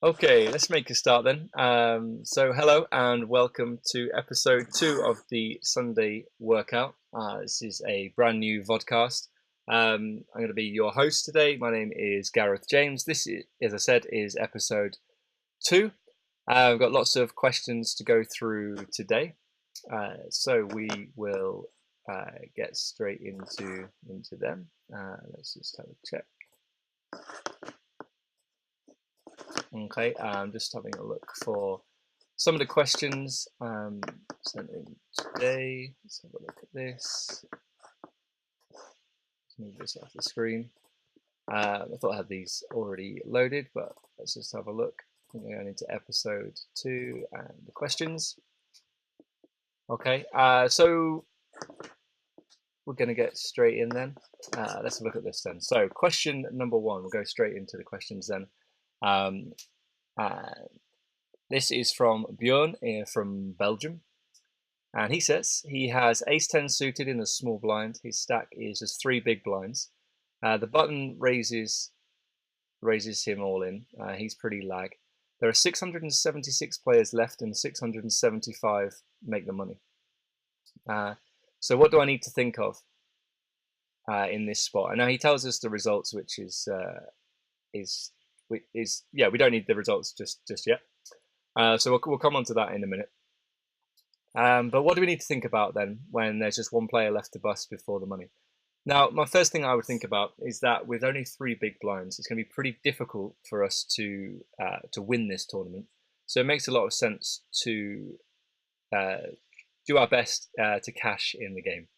Okay, let's make a start then. So hello and welcome to episode 2 of the Sunday workout. This is a brand new vodcast. I'm going to be your host today. My name is Gareth James. This, as I said, is episode 2. We've got lots of questions to go through today, so we will get straight into them. Let's just have a check. Okay, just having a look for some of the questions sent in today. Let's have a look at this. Let's move this off the screen. I thought I had these already loaded, but let's just have a look. We're going into episode 2 and the questions. Okay, so we're going to get straight in then. Let's have a look at this then. So, question number 1, we'll go straight into the questions then. Um, This is from Bjorn from Belgium. And he says he has ace 10 suited in a small blind. His stack is just 3 big blinds. The button raises him all in. He's pretty lag. There are 676 players left and 675 make the money. So what do I need to think of in this spot? And now he tells us the results, which is yeah, we don't need the results just yet. So we'll come on to that in a minute. But what do we need to think about then when there's just one player left to bust before the money? Now, my first thing I would think about is that with only 3 big blinds, it's going to be pretty difficult for us to win this tournament. So it makes a lot of sense to do our best to cash in the game.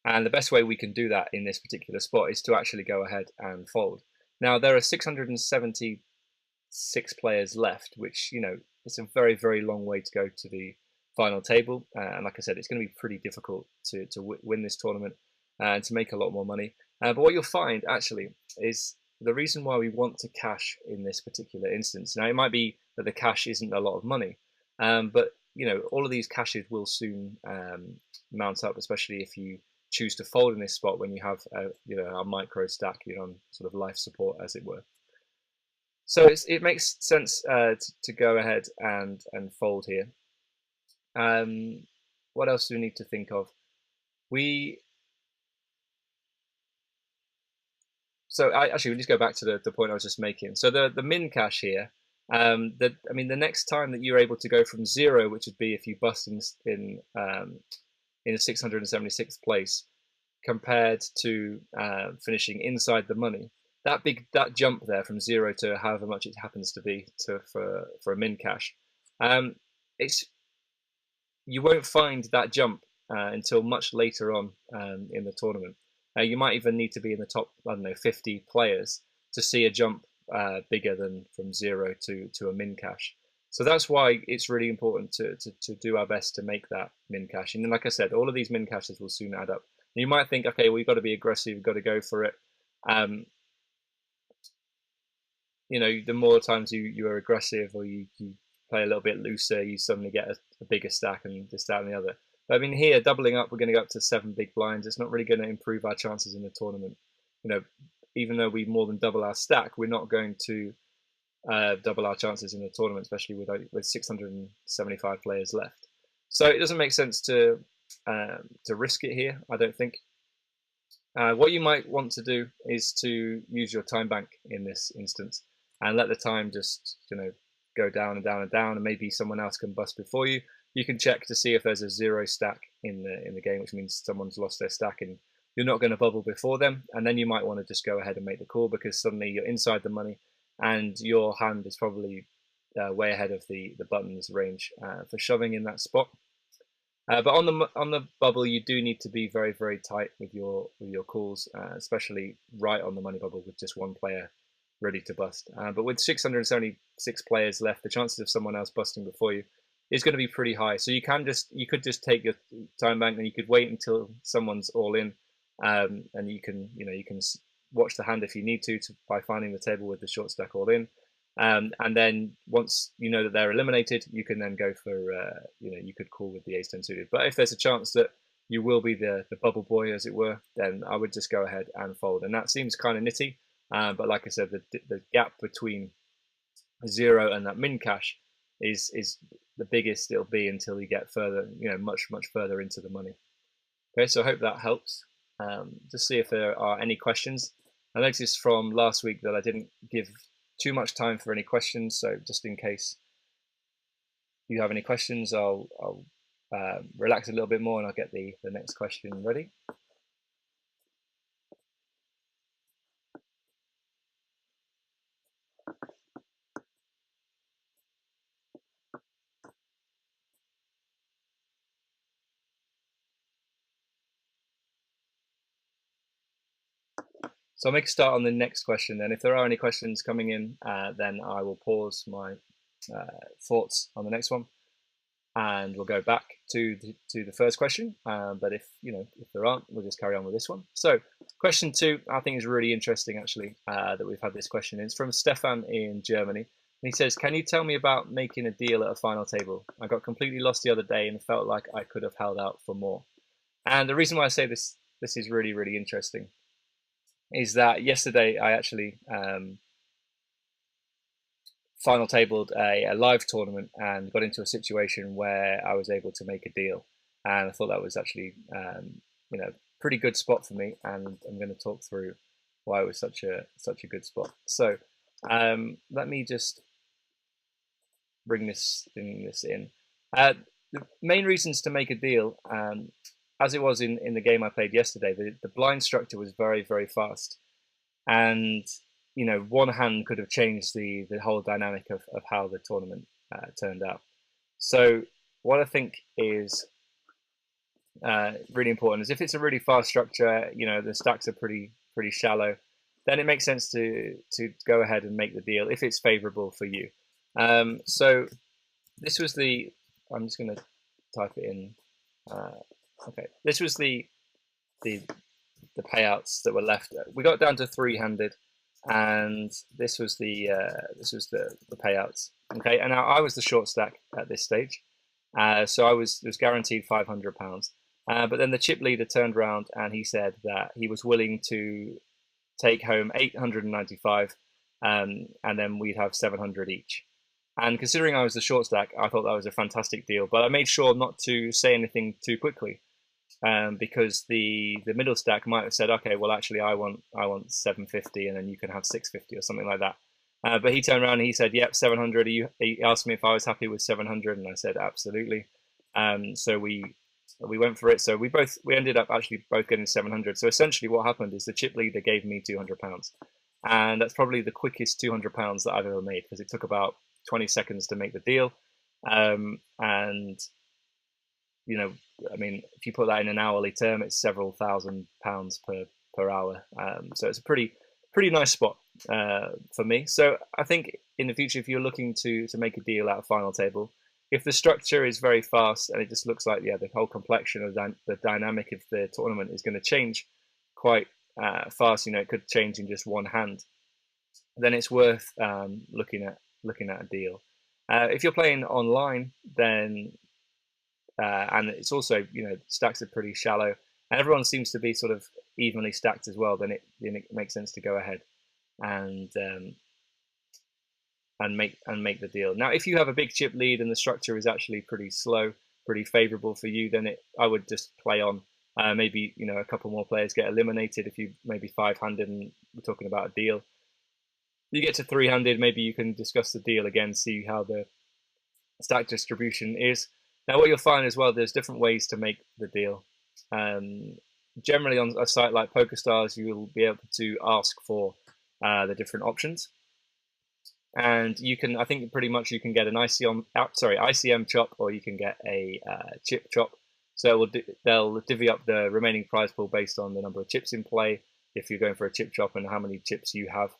And the best way we can do that in this particular spot is to actually go ahead and fold. Now, there are 676 players left, which, you know, it's a very, very long way to go to the final table. And like I said, it's going to be pretty difficult to win this tournament and to make a lot more money. But what you'll find actually is the reason why we want to cash in this particular instance. Now, it might be that the cash isn't a lot of money, but you know, all of these cashes will soon mount up, especially if you choose to fold in this spot when you have a micro stack, you're on sort of life support, as it were. So it makes sense to go ahead and fold here. What else do we need to think of? Actually, we just go back to the point I was just making. So the min cash here, the next time that you're able to go from 0, which would be if you bust in a 676th place, compared to finishing inside the money, that jump there from 0 to however much it happens to be for a min cash, it's you won't find that jump until much later on in the tournament. You might even need to be in the top, I don't know, 50 players to see a jump bigger than from 0 to a min cash. So that's why it's really important to do our best to make that min cash. And then, like I said, all of these min cashes will soon add up. And you might think, okay, well, you've got to be aggressive, you've got to go for it. You know, the more times you are aggressive or you play a little bit looser, you suddenly get a bigger stack and this, that, and the other. But I mean, here, doubling up, we're going to go up to 7 big blinds. It's not really going to improve our chances in the tournament. You know, even though we more than double our stack, we're not going to double our chances in the tournament, especially with 675 players left. So it doesn't make sense to risk it here, I don't think. What you might want to do is to use your time bank in this instance and let the time just, you know, go down and down and down, and maybe someone else can bust before you. You can check to see if there's a 0 stack in the game, which means someone's lost their stack and you're not going to bubble before them. And then you might want to just go ahead and make the call because suddenly you're inside the money and your hand is probably way ahead of the button's range for shoving in that spot. But on the bubble, you do need to be very, very tight with your calls, especially right on the money bubble with just one player ready to bust. But with 676 players left, the chances of someone else busting before you is going to be pretty high. So you could just take your time bank and you could wait until someone's all in, and you can watch the hand if you need to by finding the table with the short stack all in. And then once you know that they're eliminated, you can then go for, you could call with the ace 10 suited. But if there's a chance that you will be the bubble boy, as it were, then I would just go ahead and fold. And that seems kind of nitty. But like I said, the gap between zero, and that min cash is the biggest it'll be until you get further, much further into the money. Okay, so I hope that helps. Just see if there are any questions. I noticed from last week that I didn't give too much time for any questions, so just in case you have any questions, I'll relax a little bit more and I'll get the next question ready. So I'll make a start on the next question. And if there are any questions coming in, then I will pause my thoughts on the next one, and we'll go back to the first question. But if there aren't, we'll just carry on with this one. So question 2, I think is really interesting actually, that we've had this question. It's from Stefan in Germany. And he says, can you tell me about making a deal at a final table? I got completely lost the other day and felt like I could have held out for more. And the reason why I say this is really, really interesting is that yesterday I actually final tabled a live tournament and got into a situation where I was able to make a deal, and I thought that was actually pretty good spot for me, and I'm going to talk through why it was such a good spot. So let me just bring this in. The main reasons to make a deal, as it was in the game I played yesterday, the blind structure was very, very fast, and one hand could have changed the whole dynamic of how the tournament turned out. So what I think is really important is if it's a really fast structure, the stacks are pretty shallow, then it makes sense to go ahead and make the deal if it's favorable for you. So this was I'm just going to type it in. Okay, this was the payouts that were left. We got down to 3-handed, and this was the payouts. Okay, and now I was the short stack at this stage, so I was guaranteed £500. But then the chip leader turned around and he said that he was willing to take home 895, and then we'd have 700 each. And considering I was the short stack, I thought that was a fantastic deal. But I made sure not to say anything too quickly, because the middle stack might have said, okay, well actually I want 750, and then you can have 650 or something like that. But he turned around and he said, yep, 700. He asked me if I was happy with 700, and I said absolutely. So we went for it. So we ended up actually both getting 700. So essentially what happened is the chip leader gave me £200, and that's probably the quickest £200 that I've ever made, because it took about 20 seconds to make the deal. And I mean, if you put that in an hourly term, it's several £1,000s per hour. So it's a pretty nice spot for me. So I think in the future, if you're looking to make a deal at a final table, if the structure is very fast and it just looks like the whole complexion of the dynamic of the tournament is going to change quite fast, it could change in just one hand, then it's worth looking at a deal. If you're playing online, then and it's also stacks are pretty shallow and everyone seems to be sort of evenly stacked as well, then it makes sense to go ahead and make the deal. Now, if you have a big chip lead and the structure is actually pretty slow, pretty favorable for you, then I would just play on. Maybe a couple more players get eliminated. If you maybe 5-handed and we're talking about a deal, you get to 3-handed, maybe you can discuss the deal again, see how the stack distribution is. Now, what you'll find as well, there's different ways to make the deal. Generally, on a site like PokerStars, you will be able to ask for the different options, and you can, I think, pretty much you can get an ICM chop, or you can get a chip chop. So they'll divvy up the remaining prize pool based on the number of chips in play. If you're going for a chip chop and how many chips you have,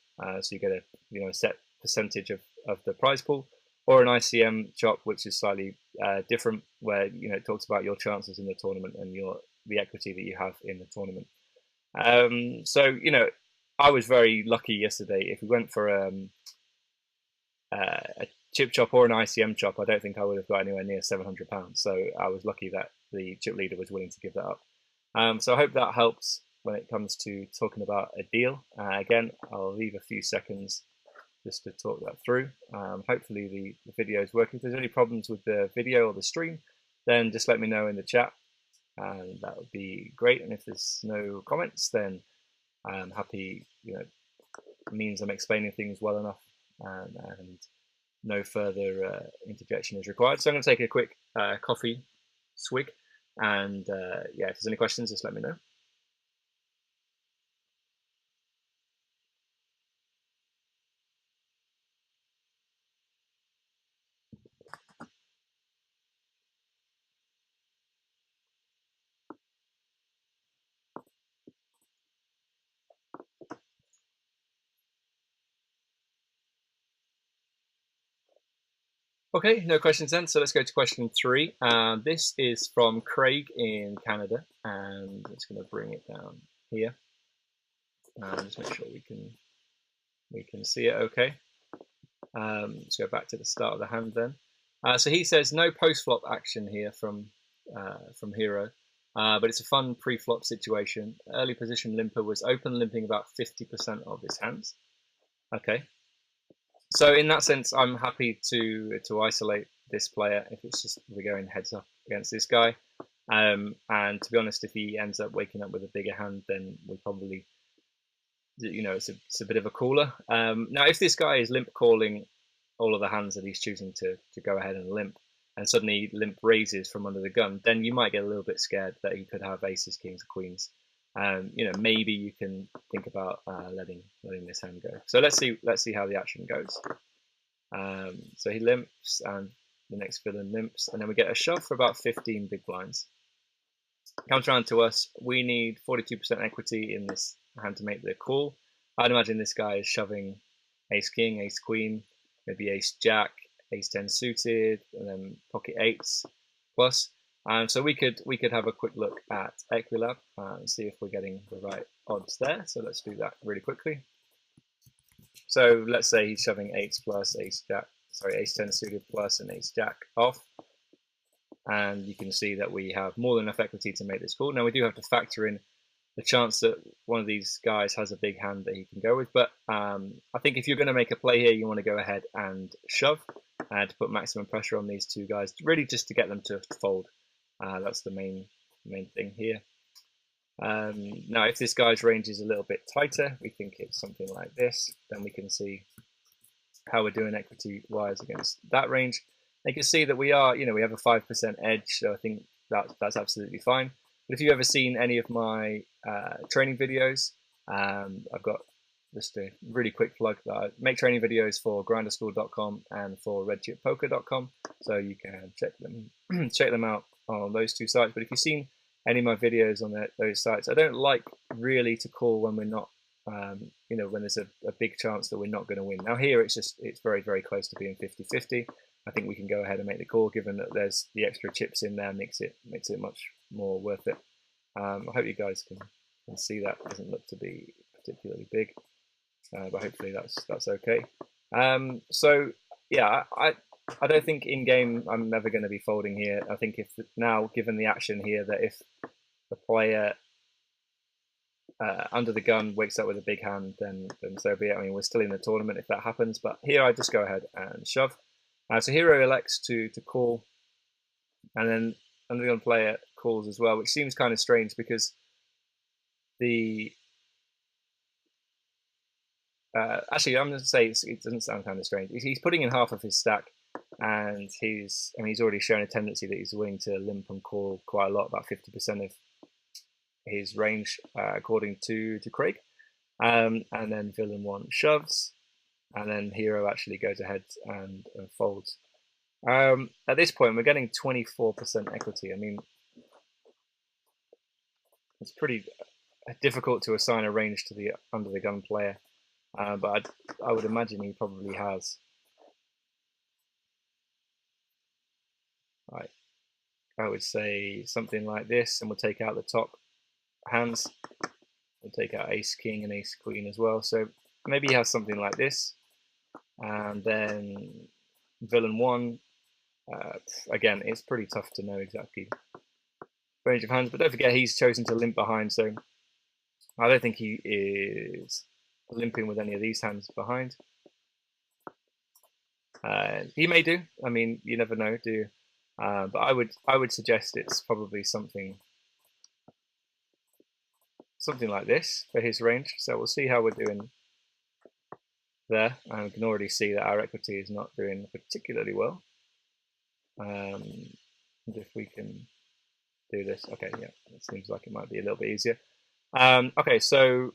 so you get a set percentage of the prize pool, or an ICM chop, which is slightly different, where it talks about your chances in the tournament and the equity that you have in the tournament. So I was very lucky yesterday. If we went for a chip chop or an ICM chop, I don't think I would have got anywhere near £700. So I was lucky that the chip leader was willing to give that up. So I hope that helps when it comes to talking about a deal. Again, I'll leave a few seconds just to talk that through. Hopefully the video is working. If there's any problems with the video or the stream, then just let me know in the chat, and that would be great. And if there's no comments, then I'm happy, it means I'm explaining things well enough, and no further interjection is required. So I'm going to take a quick coffee swig, and yeah, if there's any questions, just let me know. Okay, no questions then, so let's go to question 3. This is from Craig in Canada, and I'm just going to bring it down here. Just make sure we can see it okay. Let's go back to the start of the hand then. So he says no post-flop action here from Hero, but it's a fun pre-flop situation. Early position limper was open limping about 50% of his hands. Okay. So in that sense, I'm happy to isolate this player if it's just we're going heads up against this guy. And to be honest, if he ends up waking up with a bigger hand, then we probably, it's a bit of a cooler. Now, if this guy is limp calling all of the hands that he's choosing to go ahead and limp, and suddenly limp raises from under the gun, then you might get a little bit scared that he could have aces, kings, queens. Maybe you can think about letting this hand go. So let's see how the action goes. So he limps, and the next villain limps, and then we get a shove for about 15 big blinds. Comes around to us. We need 42% equity in this hand to make the call. I'd imagine this guy is shoving ace king, ace queen, maybe ace jack, ace 10 suited, and then pocket eights plus. So we could have a quick look at Equilab and see if we're getting the right odds there. So let's do that really quickly. So let's say he's shoving eights plus ace 10 suited plus and ace jack off. And you can see that we have more than enough equity to make this call. Now we do have to factor in the chance that one of these guys has a big hand that he can go with. But I think if you're going to make a play here, you want to go ahead and shove to put maximum pressure on these two guys, really just to get them to fold. That's the main thing here. Now, if this guy's range is a little bit tighter, we think it's something like this, then we can see how we're doing equity-wise against that range. You can see that we are, we have a 5% edge, so I think that's absolutely fine. But if you've ever seen any of my training videos, I've got just a really quick plug that I make training videos for grinderschool.com and for redchippoker.com, so you can check them out on those two sites. But if you've seen any of my videos on those sites, I don't like really to call when we're not, when there's a big chance that we're not going to win. Now here it's very, very close to being 50-50. I think we can go ahead and make the call, given that there's the extra chips in there, makes it much more worth it. I hope you guys can see that. It doesn't look to be particularly big, but hopefully that's okay. So yeah, I don't think in game I'm never going to be folding here. I think if now, given the action here, that if the player under the gun wakes up with a big hand, then so be it. I mean, we're still in the tournament if that happens, but here I just go ahead and shove. So Hero elects to call, and then under the gun player calls as well, which seems kind of strange because actually I'm going to say it doesn't sound kind of strange. He's putting in half of his stack, and he's already shown a tendency that he's willing to limp and call quite a lot, about 50% of his range, according to Craig. And then villain 1 shoves, and then Hero actually goes ahead and folds. At this point, we're getting 24% equity. I mean, it's pretty difficult to assign a range to the under the gun player, but I would imagine he probably has. Right, I would say something like this, and we'll take out the top hands. We'll take out ace king and ace queen as well. So maybe he has something like this, and then villain 1. Again, it's pretty tough to know exactly range of hands, but don't forget he's chosen to limp behind, so I don't think he is limping with any of these hands behind. He may do. I mean, you never know, do you? But I would suggest it's probably something like this for his range. So we'll see how we're doing there. And we can already see that our equity is not doing particularly well. And if we can do this, okay, yeah, it seems like it might be a little bit easier. Okay, so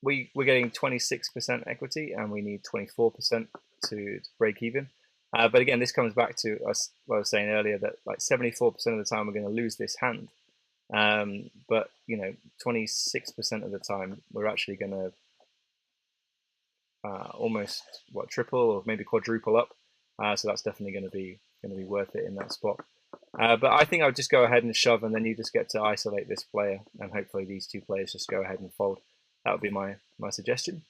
we're getting 26% equity, and we need 24% to break even. But again, this comes back to us what I was saying earlier, that like 74% of the time we're going to lose this hand. But you know, 26% of the time we're actually going to almost triple or maybe quadruple up. So that's definitely going to be worth it in that spot. But I think I would just go ahead and shove, and then you just get to isolate this player, and hopefully these two players just go ahead and fold. That would be my suggestion.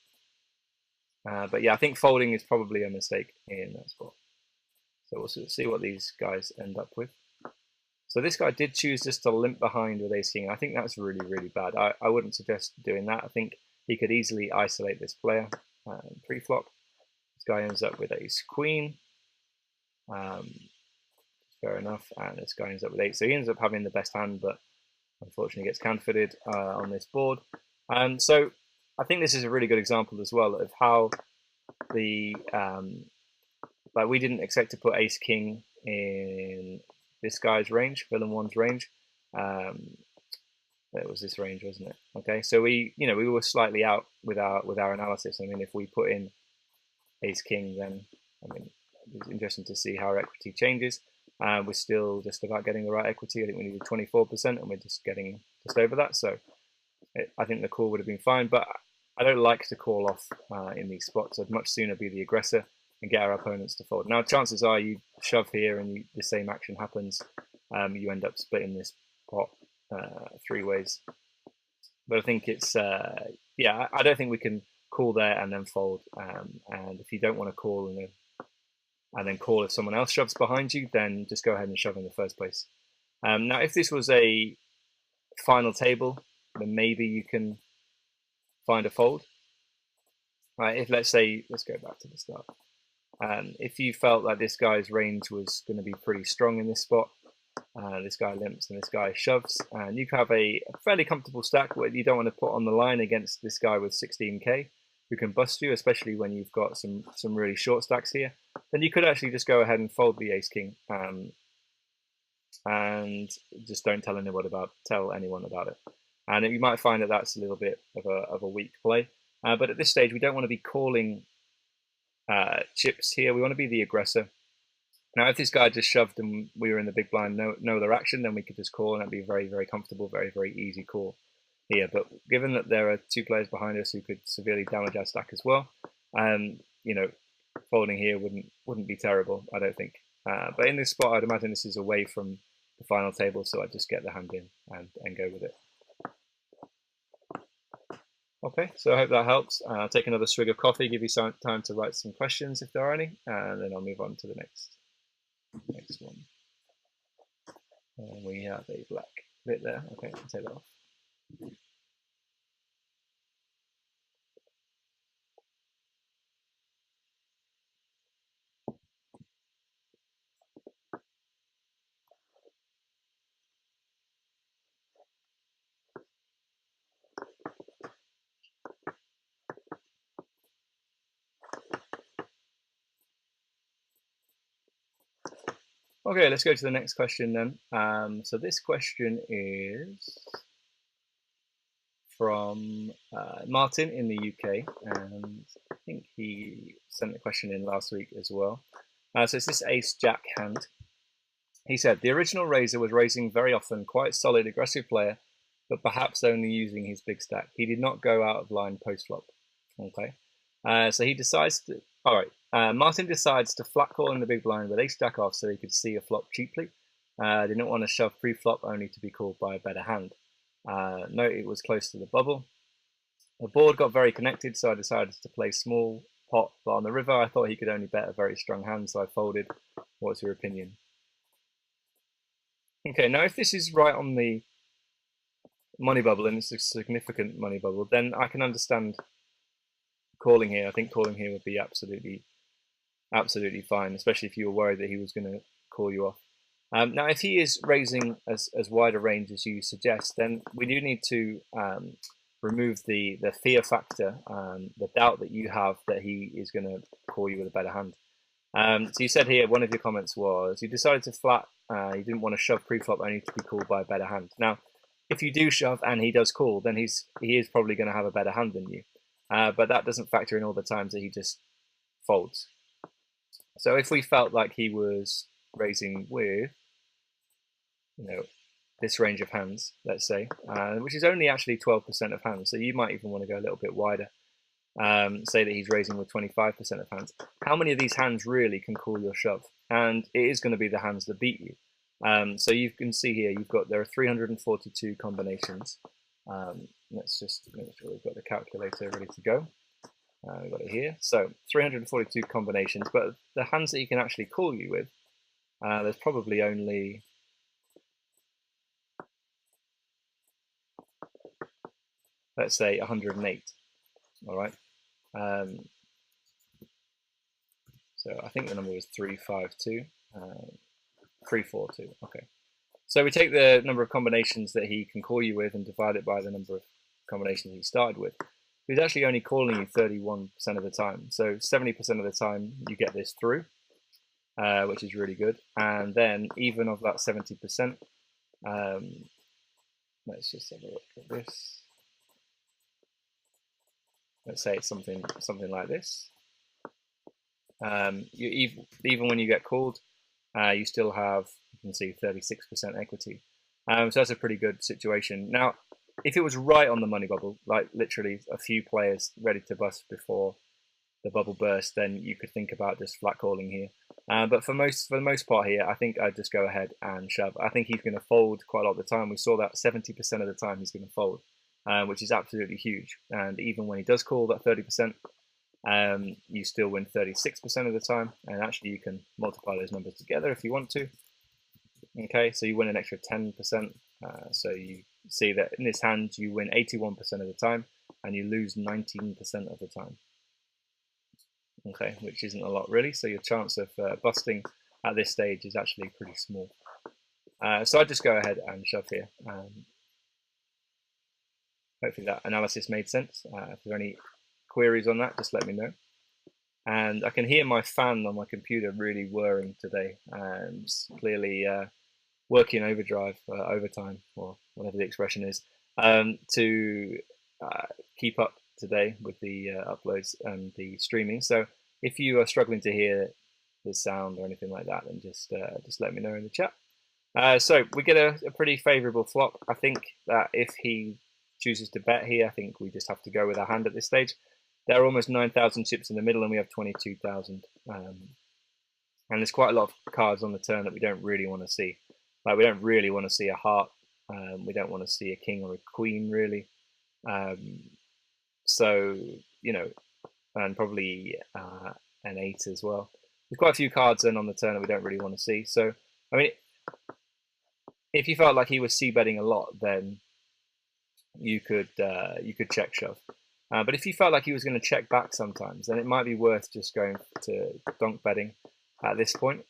But yeah, I think folding is probably a mistake in that spot. So we'll see what these guys end up with. So this guy did choose just to limp behind with ace king. I think that's really, really bad. I wouldn't suggest doing that. I think he could easily isolate this player pre-flop. This guy ends up with ace queen. Fair enough. And this guy ends up with 8. So he ends up having the best hand, but unfortunately gets counterfeited on this board. So I think this is a really good example as well of how the like we didn't expect to put ace king in this guy's range, villain one's range. It was this range, wasn't it? Okay, so we were slightly out with our analysis. I mean, if we put in ace king, then I mean it's interesting to see how our equity changes. We're still just about getting the right equity. I think we needed 24%, and we're just getting just over that. So I think the call would have been fine, but I don't like to call off in these spots. I'd much sooner be the aggressor and get our opponents to fold. Now, chances are you shove here and the same action happens. You end up splitting this pot 3 ways. But I think it's, yeah, I don't think we can call there and then fold. And if you don't want to call and then call if someone else shoves behind you, then just go ahead and shove in the first place. Now, if this was a final table, then maybe you can find a fold. Right, if let's go back to the start. If you felt like this guy's range was going to be pretty strong in this spot, this guy limps and this guy shoves, and you can have a fairly comfortable stack where you don't want to put on the line against this guy with 16k who can bust you, especially when you've got some really short stacks here, then you could actually just go ahead and fold the ace king and just don't tell anyone about it. And you might find that that's a little bit of a weak play. But at this stage, we don't want to be calling chips here. We want to be the aggressor. Now, if this guy just shoved and we were in the big blind, no other action, then we could just call, and that'd be a very, very comfortable, very, very easy call here. But given that there are 2 players behind us who could severely damage our stack as well, folding here wouldn't be terrible, I don't think. But in this spot, I'd imagine this is away from the final table, so I'd just get the hand in and go with it. Okay, so I hope that helps. I'll take another swig of coffee, give you some time to write some questions if there are any, and then I'll move on to the next one. And we have a black bit there. Okay, I'll take that off. Okay, let's go to the next question then. So this question is from Martin in the UK, and I think he sent the question in last week as well. So it's this ace-jack hand. He said, the original raiser was raising very often, quite solid, aggressive player, but perhaps only using his big stack. He did not go out of line post-flop. Okay, so he decides to, all right, Martin decides to flat call in the big blind with ace jack off so he could see a flop cheaply. Did not want to shove pre-flop only to be called by a better hand. Note it was close to the bubble. The board got very connected, so I decided to play small pot, but on the river I thought he could only bet a very strong hand, so I folded. What's your opinion? Okay, now if this is right on the money bubble, and it's a significant money bubble, then I can understand calling here. I think calling here would be absolutely absolutely fine, especially if you were worried that he was going to call you off. Now, if he is raising as wide a range as you suggest, then we do need to remove the fear factor, the doubt that you have that he is going to call you with a better hand. So you said here, one of your comments was, you decided to flat, you didn't want to shove pre-flop only to be called by a better hand. Now, if you do shove and he does call, then he is probably going to have a better hand than you. But that doesn't factor in all the times that he just folds. So if we felt like he was raising with, this range of hands, let's say, which is only actually 12% of hands, so you might even want to go a little bit wider. Say that he's raising with 25% of hands. How many of these hands really can call your shove? And it is going to be the hands that beat you. So you can see here, there are 342 combinations. Let's just make sure we've got the calculator ready to go. We've got it here. So 342 combinations, but the hands that he can actually call you with, there's probably only, let's say, 108. All right. So I think the number was 352, 342. Okay. So we take the number of combinations that he can call you with and divide it by the number of combinations he started with. He's actually only calling you 31% of the time. So 70% of the time you get this through, which is really good. And then even of that 70%, let's just have a look at this. Let's say it's something like this. Even when you get called, you still have, you can see, 36% equity. So that's a pretty good situation. Now, if it was right on the money bubble, like literally a few players ready to bust before the bubble burst, then you could think about just flat calling here. But for the most part here, I think I'd just go ahead and shove. I think he's going to fold quite a lot of the time. We saw that 70% of the time he's going to fold, which is absolutely huge. And even when he does call that 30%, you still win 36% of the time. And actually, you can multiply those numbers together if you want to. Okay, so you win an extra 10%. So you see that in this hand, you win 81% of the time, and you lose 19% of the time. Okay, which isn't a lot really. So your chance of busting at this stage is actually pretty small. So I just go ahead and shove here. Hopefully that analysis made sense. If there are any queries on that, just let me know. And I can hear my fan on my computer really whirring today, and clearly working overdrive, overtime, or whatever the expression is, to keep up today with the uploads and the streaming. So if you are struggling to hear the sound or anything like that, then just let me know in the chat. So we get a pretty favourable flop. I think that if he chooses to bet here, I think we just have to go with our hand at this stage. There are almost 9,000 chips in the middle, and we have 22,000. And there's quite a lot of cards on the turn that we don't really want to see. Like, we don't really want to see a heart. We don't want to see a king or a queen, really. So, and probably an 8 as well. There's quite a few cards then on the turn that we don't really want to see. So, I mean, if you felt like he was c-betting a lot, then you could check shove. But if you felt like he was going to check back sometimes, then it might be worth just going to donk betting at this point.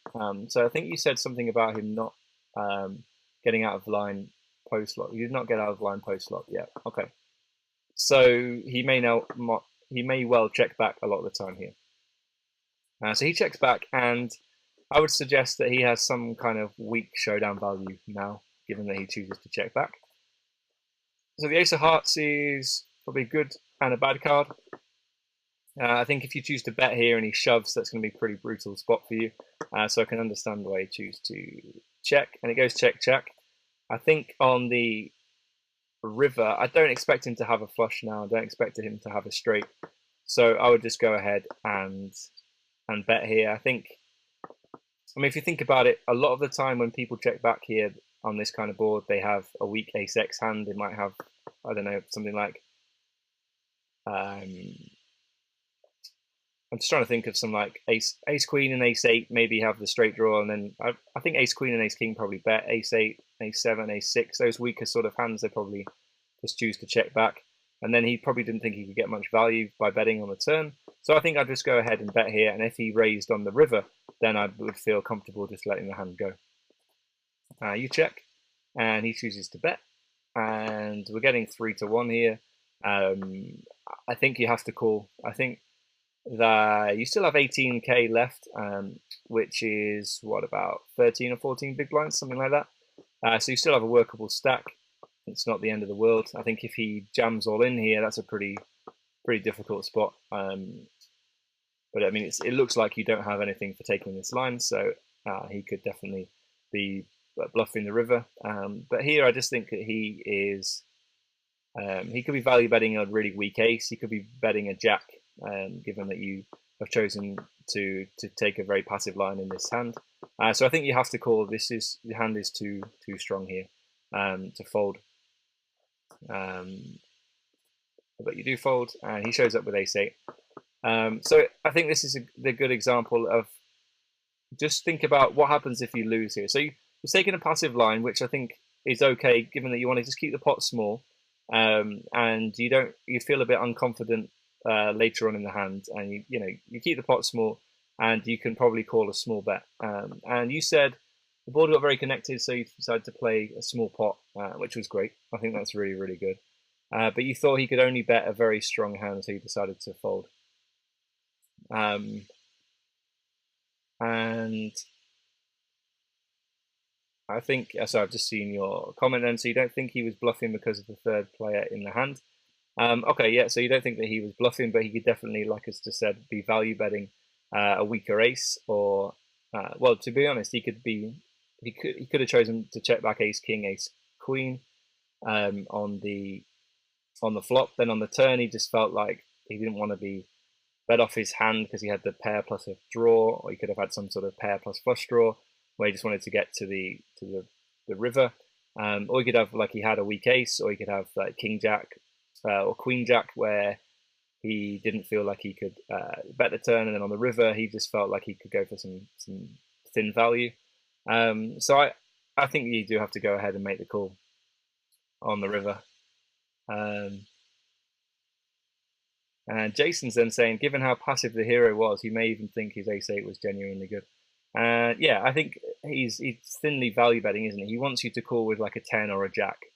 So I think you said something about him not getting out of line post flop. He did not get out of line post flop yet. Okay, so he may well check back a lot of the time here. So he checks back, and I would suggest that he has some kind of weak showdown value now, given that he chooses to check back. So the Ace of Hearts is probably a good and a bad card. I think if you choose to bet here and he shoves, that's going to be a pretty brutal spot for you. So I can understand why you choose to check, and it goes check, check. I think on the river, I don't expect him to have a flush now. I don't expect him to have a straight. So I would just go ahead and bet here. I mean, if you think about it, a lot of the time when people check back here on this kind of board, they have a weak ace-x hand. They might have, I don't know, something like, I'm just trying to think of some like ace queen and ace 8 maybe have the straight draw, and then I think ace queen and ace king probably bet. Ace 8, ace 7, ace 6, those weaker sort of hands, they probably just choose to check back. And then he probably didn't think he could get much value by betting on the turn, So I think I'd just go ahead and bet here, and if he raised on the river, then I would feel comfortable just letting the hand go. You check, and he chooses to bet, and we're getting 3-1 here. I think you have to call. I think that you still have 18k left, which is what, about 13 or 14 big blinds, something like that. So you still have a workable stack. It's not the end of the world. I think if he jams all in here, that's a pretty difficult spot. But I mean, it looks like you don't have anything for taking this line, so he could definitely be bluffing the river. But here, I just think that he is. He could be value betting a really weak ace. He could be betting a jack, given that you have chosen to take a very passive line in this hand. So I think you have to call. The hand is too strong here to fold. But you do fold, and he shows up with ace-8. So I think this is the good example of just think about what happens if you lose here. So you've taken a passive line, which I think is okay, given that you want to just keep the pot small, and you feel a bit unconfident later on in the hand, and you keep the pot small, and you can probably call a small bet. And you said the board got very connected, so you decided to play a small pot, which was great. I think that's really good. But you thought he could only bet a very strong hand, so you decided to fold. And I think, so I've just seen your comment then, so you don't think he was bluffing because of the third player in the hand. Okay, yeah, so you don't think that he was bluffing, but he could definitely, like us just said, be value betting a weaker ace, or, well, to be honest, he could have chosen to check back ace king, ace queen on the flop. Then on the turn, he just felt like he didn't want to be bet off his hand because he had the pair plus a draw, or he could have had some sort of pair plus flush draw where he just wanted to get to the river. Or he could have, like, he had a weak ace, or he could have like king jack or queen jack where he didn't feel like he could bet the turn, and then on the river he just felt like he could go for some thin value. So I think you do have to go ahead and make the call on the river. And Jason's then saying, given how passive the hero was, he may even think his ace-8 was genuinely good. Yeah, I think he's thinly value betting, isn't he? He wants you to call with like a 10 or a jack,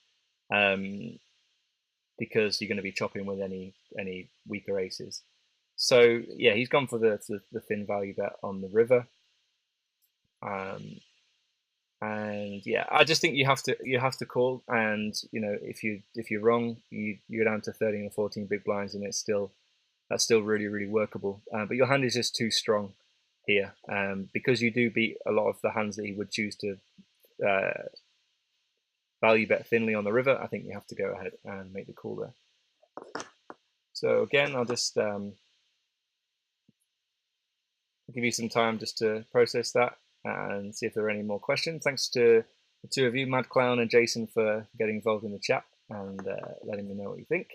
because you're going to be chopping with any weaker aces. So yeah, he's gone for the thin value bet on the river. And yeah, I just think you have to call, and if you're wrong, you're down to 13 or 14 big blinds, and that's still really workable. But your hand is just too strong here, because you do beat a lot of the hands that he would choose to value bet thinly on the river. I think you have to go ahead and make the call there. So again, I'll just give you some time just to process that and see if there are any more questions. Thanks to the two of you, Mad Clown and Jason, for getting involved in the chat and letting me know what you think.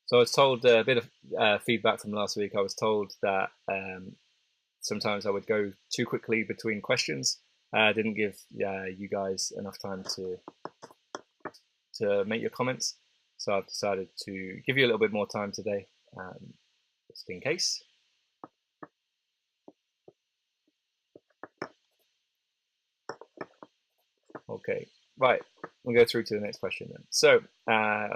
So I was told a bit of feedback from last week. I was told that sometimes I would go too quickly between questions. I didn't give you guys enough time to make your comments. So I've decided to give you a little bit more time today, just in case. Okay, right. We'll go through to the next question then. So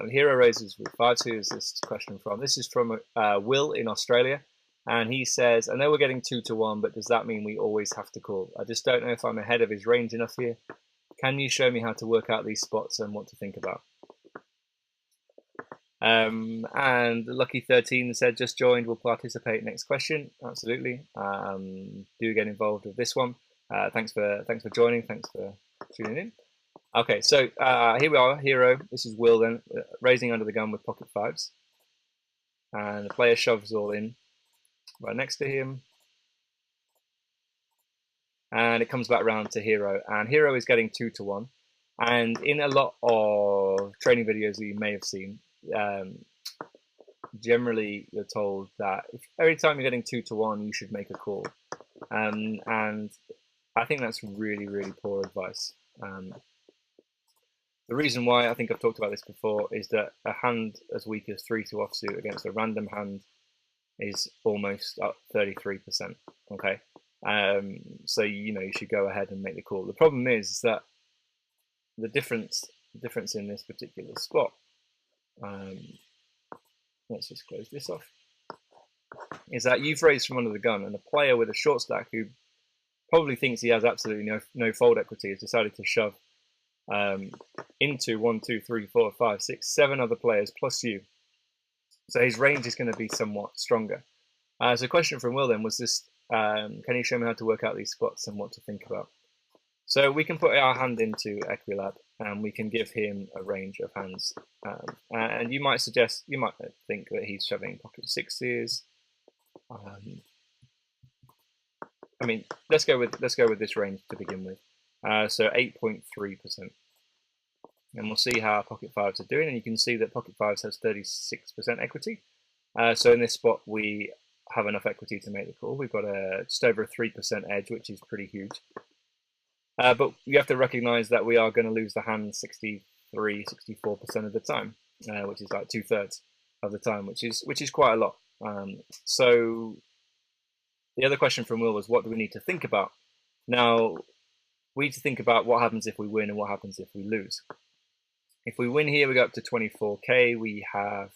Hero raises with 5. Who is this question from? This is from Will in Australia. And he says, I know we're getting 2-1, but does that mean we always have to call? I just don't know if I'm ahead of his range enough here. Can you show me how to work out these spots and what to think about? And Lucky13 said, just joined, will participate. Next question. Absolutely. Do get involved with this one. Thanks for joining. Thanks for tuning in. Okay, so here we are, Hero. This is Will then, raising under the gun with pocket 5s. And the player shoves all in right next to him. And it comes back round to Hero. And Hero is getting 2-1. And in a lot of training videos that you may have seen, generally you're told that every time you're getting 2-1, you should make a call. And I think that's really, really poor advice. The reason why, I think I've talked about this before, is that a hand as weak as 3-2 offsuit against a random hand is almost up 33%. Okay, so you should go ahead and make the call. The problem is that the difference in this particular spot, let's just close this off, is that you've raised from under the gun, and a player with a short stack who probably thinks he has absolutely no fold equity has decided to shove into 1, 2, 3, 4, 5, 6, 7 other players plus you. So his range is going to be somewhat stronger. So the question from Will then was this: can you show me how to work out these spots and what to think about? So we can put our hand into Equilab and we can give him a range of hands. And you might think that he's shoving pocket sixes. I mean, let's go with this range to begin with. So 8.3%, and we'll see how pocket fives are doing. And you can see that pocket fives has 36% equity. So in this spot, we have enough equity to make the call. We've got just over a 3% edge, which is pretty huge. But you have to recognise that we are going to lose the hand 63, 64% of the time, which is like 2/3 of the time, which is quite a lot. So the other question from Will was, what do we need to think about? Now, we need to think about what happens if we win and what happens if we lose. If we win here, we go up to 24k. We have,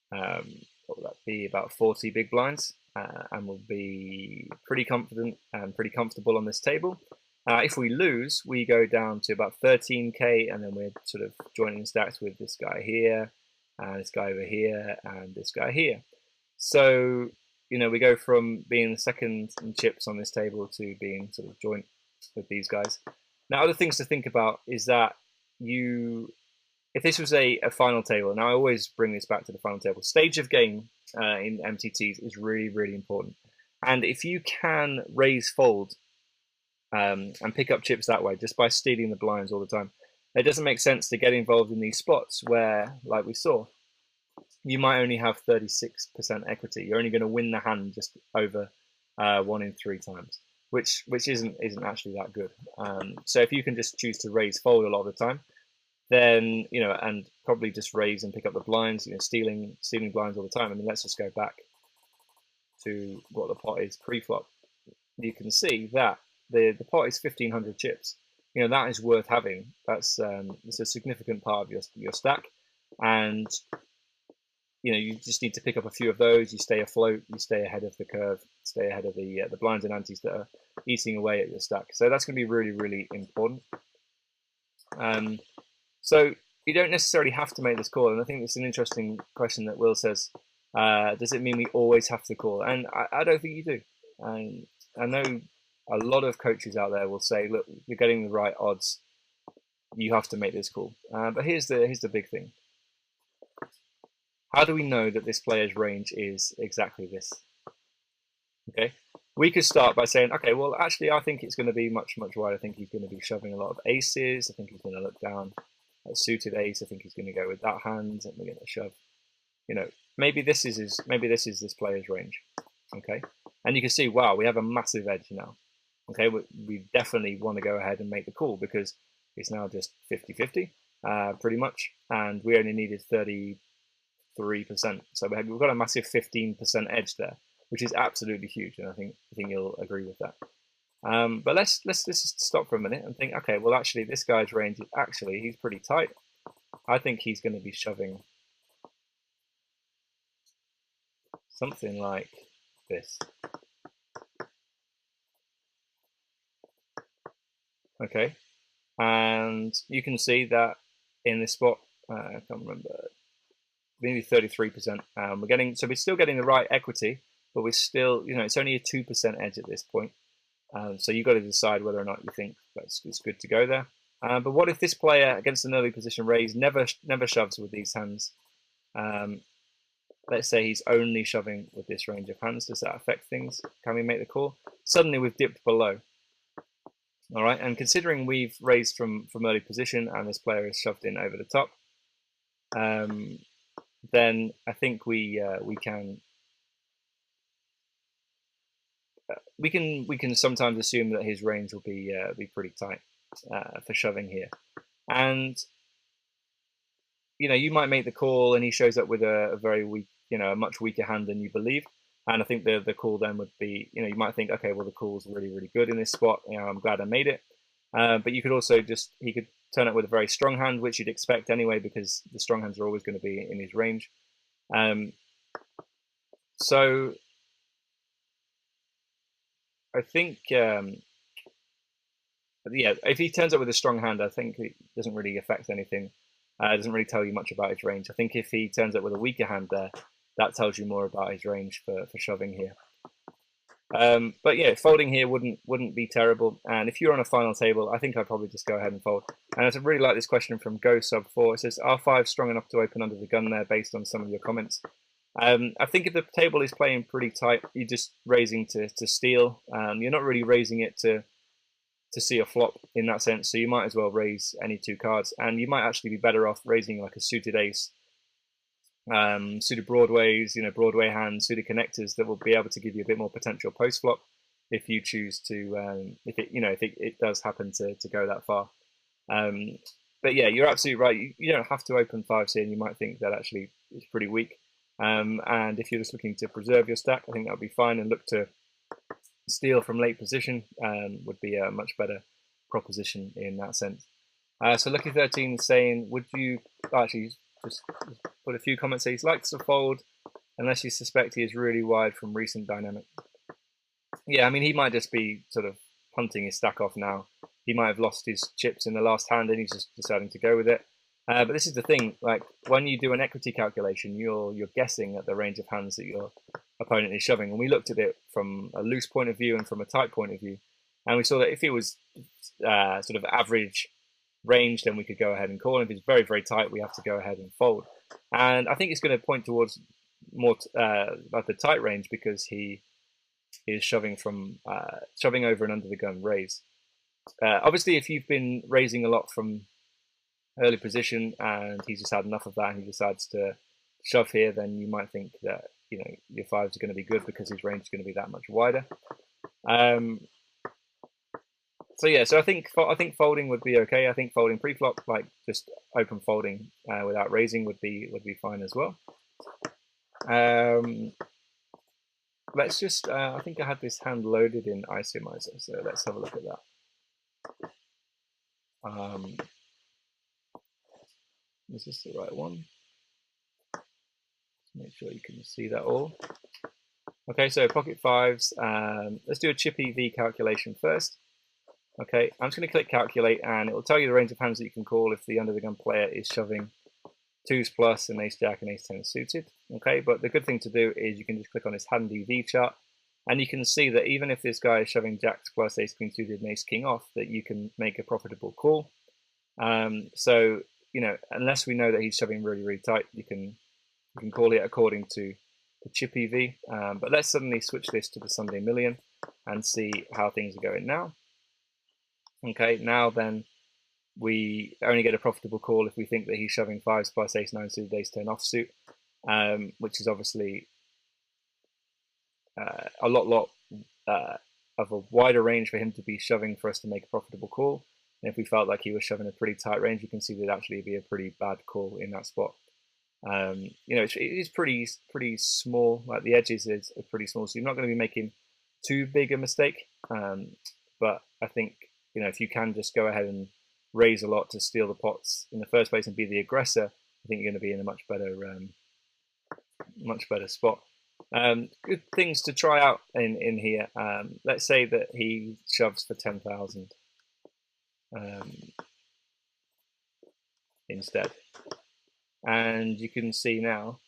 what will that be, about 40 big blinds, and we'll be pretty confident and pretty comfortable on this table. If we lose, we go down to about 13k, and then we're sort of joining stacks with this guy here, and this guy over here, and this guy here. So, we go from being second in chips on this table to being sort of joint with these guys. Now, other things to think about is that if this was a final table, and I always bring this back to the final table, stage of game in MTTs is really, really important. And if you can raise fold and pick up chips that way, just by stealing the blinds all the time, it doesn't make sense to get involved in these spots where, like we saw, you might only have 36% equity. You're only going to win the hand just over 1 in 3 times, which isn't actually that good. So if you can just choose to raise fold a lot of the time, then and probably just raise and pick up the blinds, stealing blinds all the time. I mean, let's just go back to what the pot is pre-flop. You can see that the pot is 1,500 chips. That is worth having. That's it's a significant part of your stack, and you just need to pick up a few of those. You stay afloat, you stay ahead of the curve, stay ahead of the blinds and antes that are eating away at your stack. So that's going to be really, really important. So you don't necessarily have to make this call, and I think it's an interesting question that Will says, does it mean we always have to call? And I don't think you do. I know a lot of coaches out there will say, look, you're getting the right odds, you have to make this call. But here's the big thing. How do we know that this player's range is exactly this? Okay, we could start by saying, okay, well, actually, I think it's going to be much, much wider. I think he's going to be shoving a lot of aces. I think he's going to look down at suited ace. I think he's going to go with that hand, and we're going to shove. Maybe this is this player's range. Okay, and you can see, wow, we have a massive edge now. Okay, we definitely want to go ahead and make the call because it's now just 50-50, pretty much, and we only needed 33%. So we've got a massive 15% edge there, which is absolutely huge, and I think you'll agree with that. But let's just stop for a minute and think, okay, well, actually, this guy's range he's pretty tight. I think he's going to be shoving something like this. Okay, and you can see that in this spot, I can't remember, maybe 33%. We're still getting the right equity, but we're still, it's only a 2% edge at this point. So you've got to decide whether or not you think it's good to go there. But what if this player against an early position raise never shoves with these hands? Let's say he's only shoving with this range of hands. Does that affect things? Can we make the call? Suddenly we've dipped below. All right, and considering we've raised from early position and this player is shoved in over the top, then I think we can sometimes assume that his range will be pretty tight for shoving here, and you might make the call and he shows up with a very weak, a much weaker hand than you believe. And I think the call then would be, you might think, okay, well the call's really, really good in this spot. I'm glad I made it. But you could also he could turn up with a very strong hand, which you'd expect anyway, because the strong hands are always going to be in his range. So I think, yeah, if he turns up with a strong hand, I think it doesn't really affect anything. It doesn't really tell you much about his range. I think if he turns up with a weaker hand there, that tells you more about his range for shoving here. But yeah, folding here wouldn't be terrible. And if you're on a final table, I think I'd probably just go ahead and fold. And I really like this question from GoSub4. It says, "R5 strong enough to open under the gun there?" Based on some of your comments. I think if the table is playing pretty tight, you're just raising to steal. You're not really raising it to see a flop in that sense. So you might as well raise any two cards, and you might actually be better off raising like a suited ace, suited broadways, Broadway hands, suited connectors that will be able to give you a bit more potential post flop if you choose to, if it does happen to go that far. But yeah, you're absolutely right. You don't have to open fives here, and you might think that actually it's pretty weak. And if you're just looking to preserve your stack, I think that would be fine, and look to steal from late position would be a much better proposition in that sense. So Lucky 13 is saying, would you actually just put a few comments? He likes to fold unless you suspect he is really wide from recent dynamic. Yeah, I mean, he might just be sort of punting his stack off now. He might have lost his chips in the last hand and he's just deciding to go with it. But this is the thing, like when you do an equity calculation, you're guessing at the range of hands that your opponent is shoving. And we looked at it from a loose point of view and from a tight point of view. And we saw that if it was sort of average range, then we could go ahead and call. And if it's very, very tight, we have to go ahead and fold. And I think it's going to point towards more like the tight range because he is shoving over and under the gun raise. Obviously, if you've been raising a lot from early position and he's just had enough of that and he decides to shove here, then you might think that your fives are going to be good because his range is going to be that much wider. So yeah, so I think folding would be okay. I think folding pre-flop, like just open folding without raising, would be fine as well. Let's just. I think I had this hand loaded in Isomizer, so let's have a look at that. Is this the right one? Make sure you can see that all. Okay, so pocket fives. Let's do a chip EV calculation first. Okay, I'm just going to click calculate, and it will tell you the range of hands that you can call if the under the gun player is shoving twos plus and ace jack and ace 10 suited. Okay, but the good thing to do is you can just click on this hand EV chart, and you can see that even if this guy is shoving jacks plus ace queen suited and ace king off, that you can make a profitable call. So unless we know that he's shoving really, really tight, you can call it according to the chip EV. But let's suddenly switch this to the Sunday Million and see how things are going now. Okay, now then we only get a profitable call if we think that he's shoving fives plus ace 9 suited, ace 10 offsuit, which is obviously a lot of a wider range for him to be shoving for us to make a profitable call. And if we felt like he was shoving a pretty tight range, you can see that actually be a pretty bad call in that spot. It is pretty small. Like the edges are pretty small, so you're not going to be making too big a mistake. But I think if you can just go ahead and raise a lot to steal the pots in the first place and be the aggressor, I think you're going to be in a much better spot. Good things to try out in here. Let's say that he shoves for 10,000 instead, and you can see now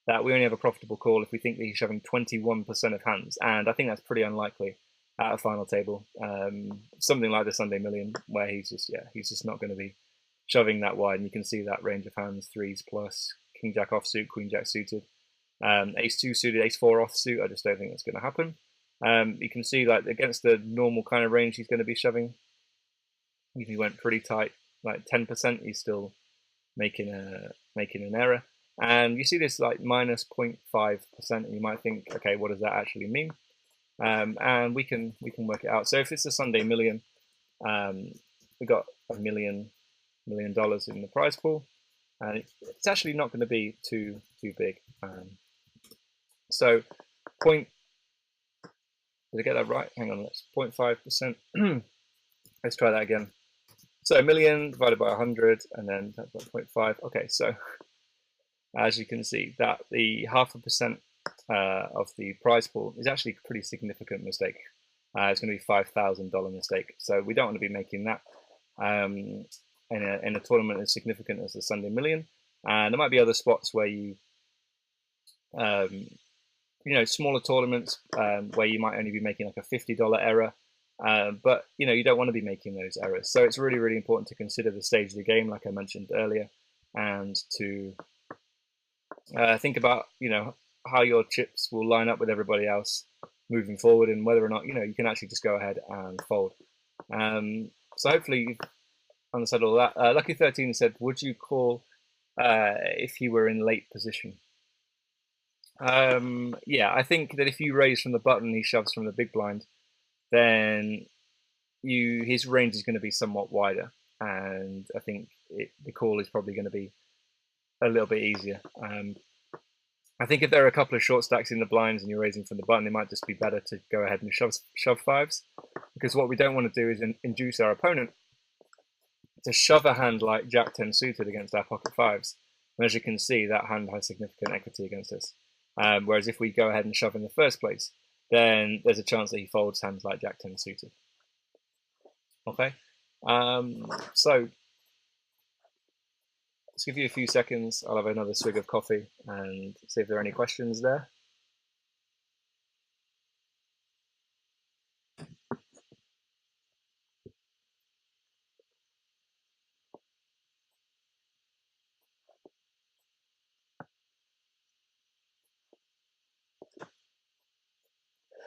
that we only have a profitable call if we think that he's shoving 21% of hands, and I think that's pretty unlikely at a final table. Something like the Sunday Million, where he's just not going to be shoving that wide, and you can see that range of hands: threes plus, king jack offsuit, queen jack suited, ace 2 suited, ace 4 offsuit. I just don't think that's going to happen. You can see like against the normal kind of range he's going to be shoving If you went pretty tight, like 10%, you're still making an error. And you see this like minus 0.5%, and you might think, okay, what does that actually mean? And we can work it out. So if it's a Sunday million, we got $1 million in the prize pool, and it's actually not going to be too big. So point, did I get that right? Hang on, that's 0.5%. Let's try that again. So a million divided by 100, and then that's 0.5. Okay, so as you can see, that the 0.5% of the prize pool is actually a pretty significant mistake. It's going to be $5,000 mistake. So we don't want to be making that in a tournament as significant as the Sunday Million. And there might be other spots where you, smaller tournaments where you might only be making like a $50 error. But you don't want to be making those errors. So it's really, really important to consider the stage of the game, like I mentioned earlier, and to think about how your chips will line up with everybody else moving forward, and whether or not you can actually just go ahead and fold. So hopefully you've understood all that. Lucky 13 said, "Would you call if you were in late position?" Yeah, I think that if you raise from the button, he shoves from the big blind, then his range is going to be somewhat wider, and I think the call is probably going to be a little bit easier. I think if there are a couple of short stacks in the blinds and you're raising from the button, it might just be better to go ahead and shove fives, because what we don't want to do is induce our opponent to shove a hand like Jack 10 suited against our pocket fives. And as you can see, that hand has significant equity against us. Whereas if we go ahead and shove in the first place, then there's a chance that he folds hands like Jack 10 suited. Okay, so let's give you a few seconds. I'll have another swig of coffee and see if there are any questions there.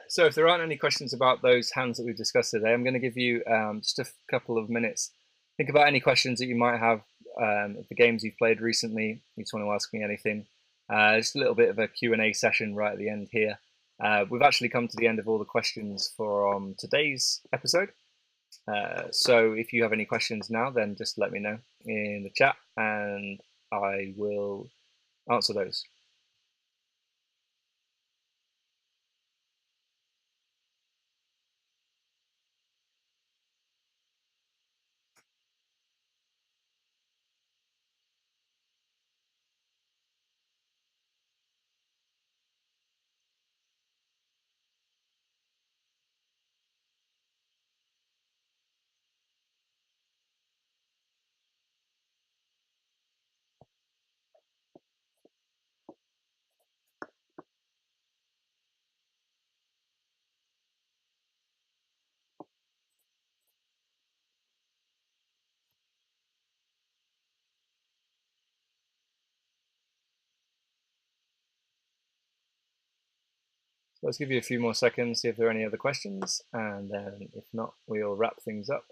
So if there aren't any questions about those hands that we've discussed today, I'm going to give you just a couple of minutes. Think about any questions that you might have of the games you've played recently. You just want to ask me anything. Just a little bit of a Q&A session right at the end here. We've actually come to the end of all the questions for today's episode. So if you have any questions now, then just let me know in the chat and I will answer those. So let's give you a few more seconds, see if there are any other questions, and then if not, we'll wrap things up.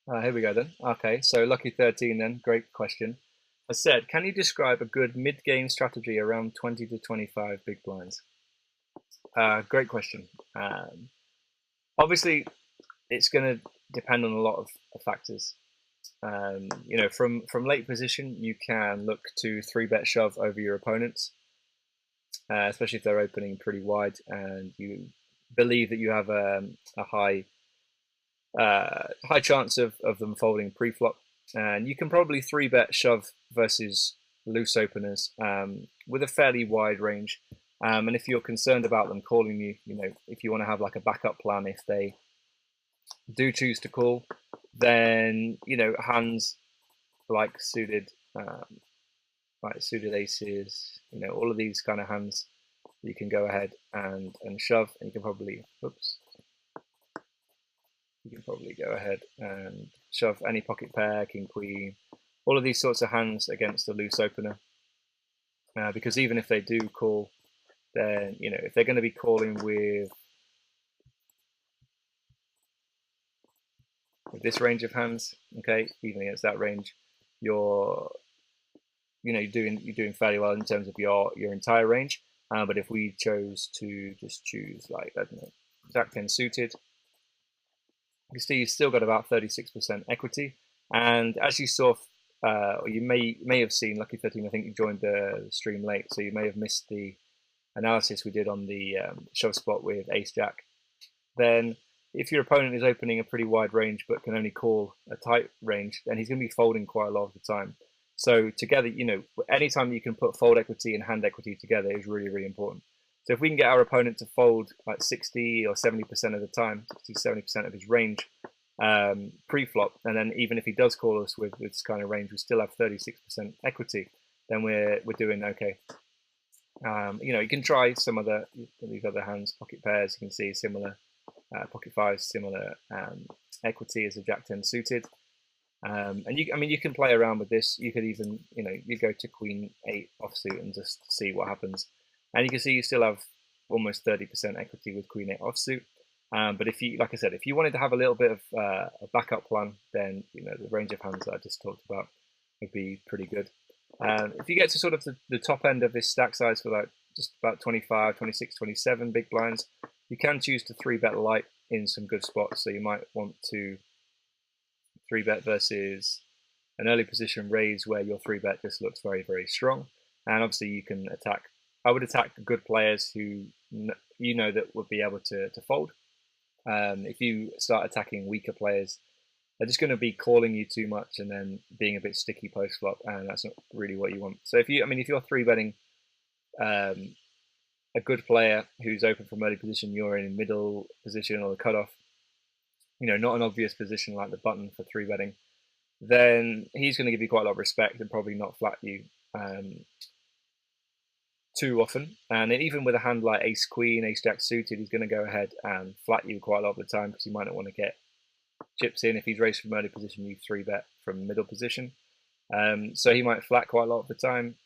Here we go then. Okay, so Lucky 13 then, great question. As said, can you describe a good mid-game strategy around 20 to 25 big blinds? Great question. Obviously, it's going to depend on a lot of factors. From late position, you can look to 3-bet shove over your opponents, especially if they're opening pretty wide and you believe that you have a high chance of them folding pre-flop. And you can probably 3-bet shove versus loose openers with a fairly wide range. And if you're concerned about them calling you, if you want to have like a backup plan if they do choose to call, then hands like suited aces, all of these kind of hands, you can go ahead and shove, and you can probably go ahead and shove any pocket pair, king, queen, all of these sorts of hands against a loose opener. because even if they do call, then if they're going to be calling with this range of hands, okay, even against that range, you're doing fairly well in terms of your entire range. But if we chose to just choose, like, I don't know, Jack 10 suited, you can see you've still got about 36% equity. And as you saw, or you may have seen, Lucky 13, I think you joined the stream late, so you may have missed the analysis we did on the shove spot with Ace Jack. Then if your opponent is opening a pretty wide range but can only call a tight range, then he's going to be folding quite a lot of the time. So together, anytime you can put fold equity and hand equity together is really, really important. So if we can get our opponent to fold like 60 or 70% of the time, 60, 70% of his range pre-flop, and then even if he does call us with this kind of range, we still have 36% equity, then we're doing okay. You can try some of these other hands, pocket pairs. You can see similar pocket fives, similar equity as a Jack 10 suited. And you can play around with this. You could even, you go to Queen 8 offsuit and just see what happens. And you can see you still have almost 30% equity with Queen 8 offsuit. But if you, like I said, if you wanted to have a little bit of a backup plan, then the range of hands that I just talked about would be pretty good. If you get to sort of the top end of this stack size for like just about 25, 26, 27 big blinds, you can choose to 3-bet light in some good spots. So you might want to 3-bet versus an early position raise where your 3-bet just looks very, very strong. And obviously you can attack. I would attack good players who that would be able to fold. If you start attacking weaker players, they're just going to be calling you too much and then being a bit sticky post flop, and that's not really what you want. So if you're 3-betting a good player who's open from early position, you're in middle position or the cutoff, not an obvious position like the button for 3-betting, then he's going to give you quite a lot of respect and probably not flat you too often. And even with a hand like Ace Queen, Ace Jack suited, he's going to go ahead and flat you quite a lot of the time because you might not want to get chips in. If he's raised from early position, you 3-bet from middle position. So he might flat quite a lot of the time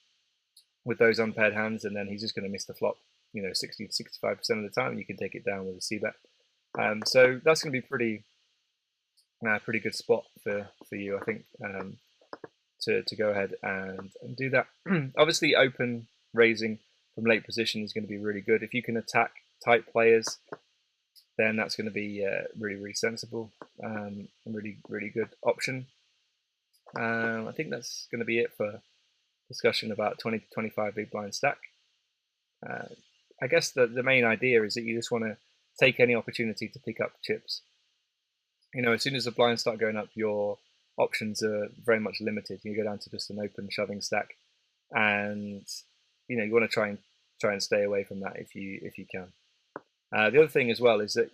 with those unpaired hands, and then he's just going to miss the flop, 60 to 65% of the time, and you can take it down with a C-bet. So that's going to be pretty good spot for you, I think, to go ahead and do that. Obviously, open raising from late position is going to be really good. If you can attack tight players, then that's going to be really, really sensible, and really, really good option. I think that's going to be it for discussion about 20 to 25 big blind stack. I guess the main idea is that you just want to take any opportunity to pick up chips. As soon as the blinds start going up, your options are very much limited. You go down to just an open shoving stack, and you want to try and stay away from that if you can. The other thing as well is that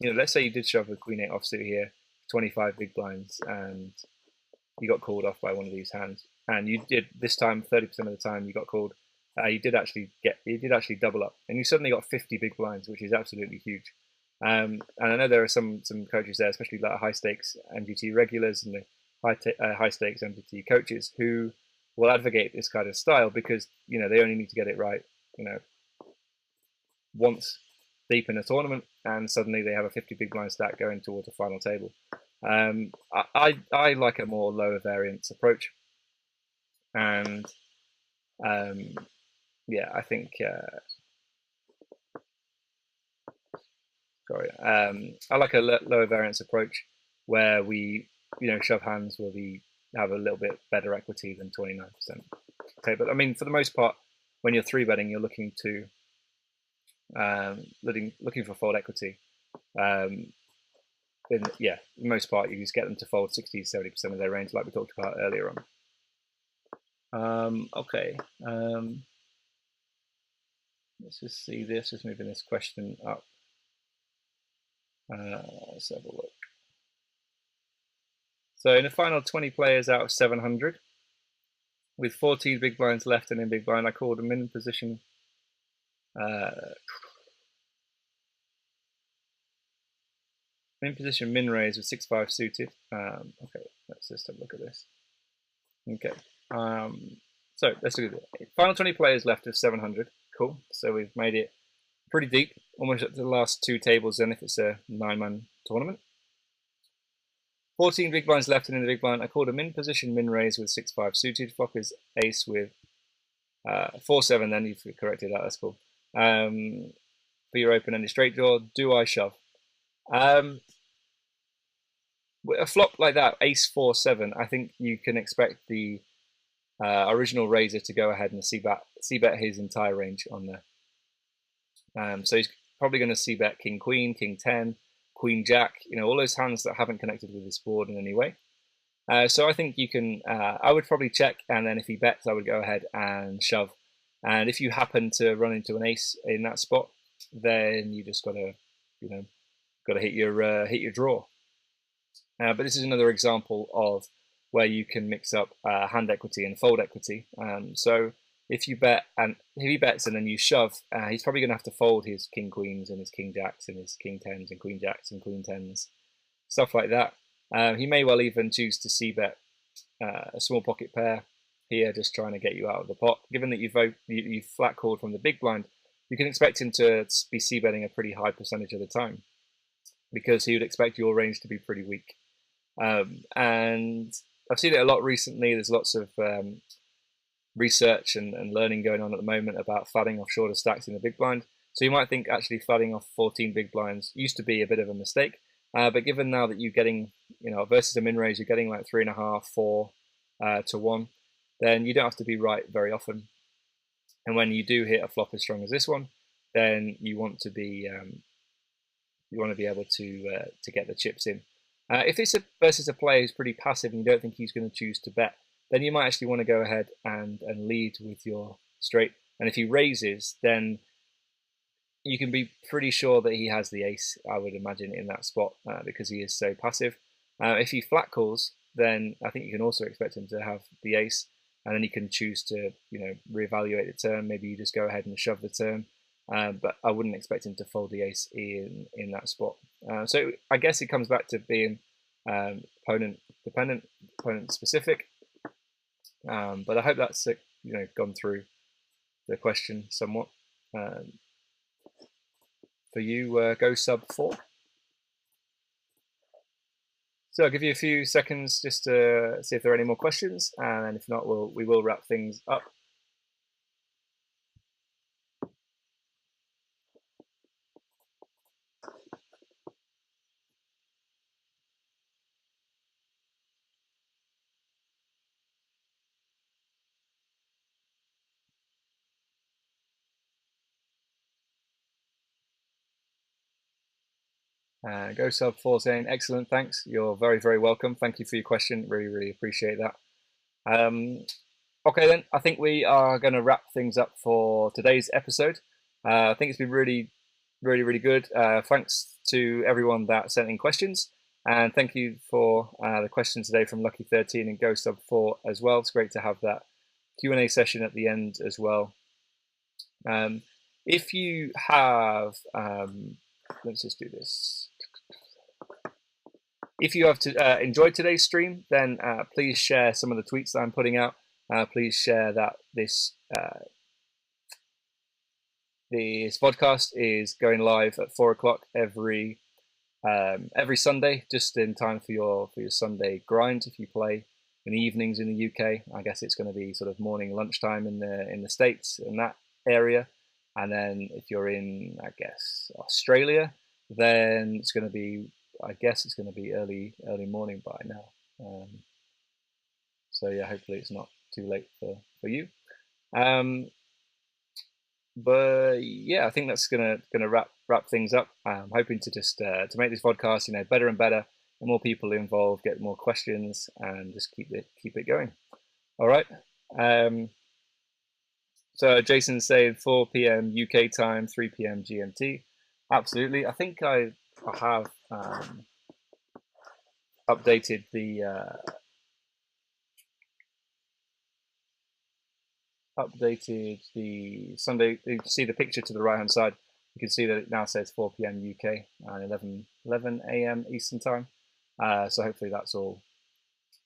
let's say you did shove with Queen 8 offsuit here, 25 big blinds, and you got called off by one of these hands, and you did this time 30% of the time you got called. You did actually double up, and you suddenly got 50 big blinds, which is absolutely huge. And I know there are some coaches there, especially like high stakes MGT regulars and the high stakes MGT coaches, who will advocate this kind of style because they only need to get it right, once deep in a tournament, and suddenly they have a 50 big blind stack going towards a final table. I like a more lower variance approach, and yeah, I think I like a lower variance approach where we shove hands where we have a little bit better equity than 29%. Okay, but I mean for the most part, when you're 3-betting, you're looking to looking for fold equity. In the most part, you just get them to fold 60 to 70% of their range, like we talked about earlier on. Okay. Let's just see this. Just moving this question up. Let's have a look. So in the final 20 players out of 700, with 14 big blinds left and in big blind, I called a min position. Min position min raise with 6-5 suited. Okay, let's just have a look at this. Okay. So let's look at it. Final 20 players left of 700. Cool. So we've made it pretty deep, almost up to the last two tables then if it's a 9-man tournament. 14 big blinds left, and in the big blind I called a min position min raise with 6-5 suited. Flop is ace with 4-7, then you've corrected that, that's cool. For your open-ended straight draw, do I shove? A flop like that, ace 4-7, I think you can expect the original raiser to go ahead and c-bet his entire range on there. So he's probably going to c-bet king queen, king 10, queen jack, all those hands that haven't connected with this board in any way. So I think you can, I would probably check, and then if he bets, I would go ahead and shove. And if you happen to run into an ace in that spot, then you just gotta, gotta hit your draw. But this is another example of where you can mix up hand equity and fold equity. So if you bet, and if he bets and then you shove, he's probably going to have to fold his king queens and his king jacks and his king tens and queen jacks and queen tens, stuff like that. He may well even choose to c-bet a small pocket pair here, just trying to get you out of the pot. Given that you flat called from the big blind, you can expect him to be c-betting a pretty high percentage of the time, because he would expect your range to be pretty weak. And I've seen it a lot recently. There's lots of research and learning going on at the moment about flooding off shorter stacks in the big blind. So you might think actually flooding off 14 big blinds used to be a bit of a mistake. But given now that you're getting, versus a min raise, you're getting like 3.5, 4 to 1, then you don't have to be right very often. And when you do hit a flop as strong as this one, then you want to be able to get the chips in. If it's versus a player who's pretty passive and you don't think he's going to choose to bet, then you might actually want to go ahead and lead with your straight. And if he raises, then you can be pretty sure that he has the ace, I would imagine, in that spot, because he is so passive. If he flat calls, then I think you can also expect him to have the ace, and then he can choose to, reevaluate the turn. Maybe you just go ahead and shove the turn, but I wouldn't expect him to fold the ace in that spot. So I guess it comes back to being opponent dependent, opponent specific. But I hope that's gone through the question somewhat. For you, go sub 4. So I'll give you a few seconds just to see if there are any more questions, and if not, we will wrap things up. Go sub 4 saying, excellent, thanks. You're very, very welcome. Thank you for your question. Really, really appreciate that. Okay, then I think we are going to wrap things up for today's episode. I think it's been really, really, really good. Thanks to everyone that sent in questions. And thank you for the questions today from Lucky13 and Go Sub 4 as well. It's great to have that Q&A session at the end as well. If you have, let's just do this. If you have enjoyed today's stream, then please share some of the tweets that I'm putting out. Please share that this podcast is going live at 4 o'clock every Sunday, just in time for your Sunday grind. If you play in the evenings in the UK, I guess it's going to be sort of morning lunchtime in the States, in that area. And then if you're in, I guess, Australia, then it's going to be, I guess it's going to be early morning by now. So yeah, hopefully it's not too late for you. But yeah, I think that's gonna wrap things up. I'm hoping to just to make this podcast, better and better, and more people involved, get more questions, and just keep it going. All right. So Jason saying 4 p.m. UK time, 3 p.m. GMT. Absolutely. I think I have updated the Sunday. You can see the picture to the right hand side. You can see that it now says 4 p.m. UK and 11 a.m. Eastern time. So hopefully that's all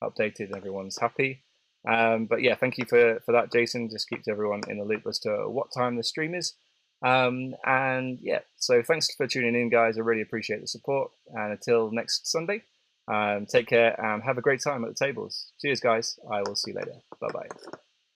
updated and everyone's happy. But yeah, thank you for that, Jason. Just keeps everyone in the loop as to what time the stream is. And yeah, so thanks for tuning in, guys. I really appreciate the support. And until next Sunday, take care and have a great time at the tables. Cheers, guys. I will see you later. Bye bye.